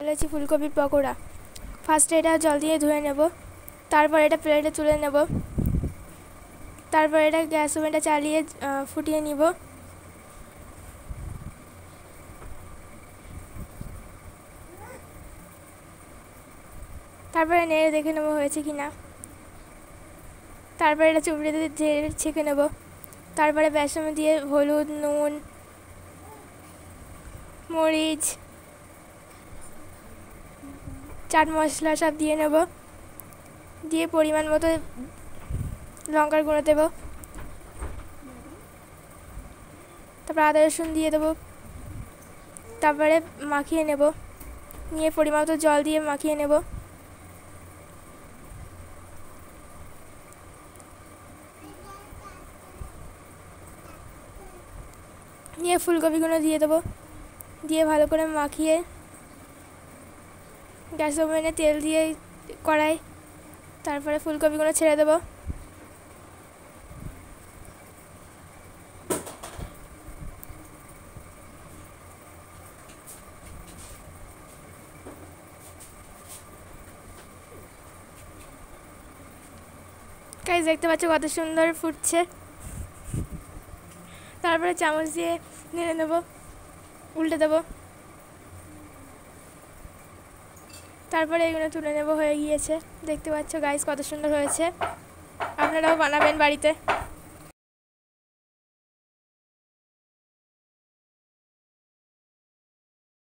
বলেছি ফুলকপির পকোড়া। ফার্স্টে এটা জল দিয়ে ধুয়ে নেব, তারপর এটা প্লেটে তুলে নেব, তারপর এটা গ্যাস ওভেনটা চালিয়ে ফুটিয়ে নিব। তারপরে নেড়ে দেখে নেব হয়েছে কি না। তারপরে এটা চুবড়ে দিয়ে ছেঁকে নেব। তারপরে বেসন দিয়ে হলুদ, নুন, মরিচ, চাট মশলা সব দিয়ে নেব। দিয়ে পরিমাণ মতো লঙ্কার গুঁড়ো দেবো। তারপর আদা রসুন দিয়ে দেবো। তারপরে মাখিয়ে নেব, নিয়ে পরিমাণ মতো জল দিয়ে মাখিয়ে নেব। নিয়ে ফুলকপিগুলো দিয়ে দেবো, দিয়ে ভালো করে মাখিয়ে গ্যাস ওভেনে তেল দিয়ে কড়াই, তারপরে ফুলকপিগুলো ছেড়ে দেবো। গাইস দেখতে পাচ্ছ কত সুন্দর ফুটছে। তারপরে চামচ দিয়ে নেড়ে নেব, উল্টে দেবো। তারপরে এগুলো তুলে নেব, হয়ে গিয়েছে। দেখতে পাচ্ছ গাইস কত সুন্দর হয়েছে। আপনারাও বানাবেন বাড়িতে।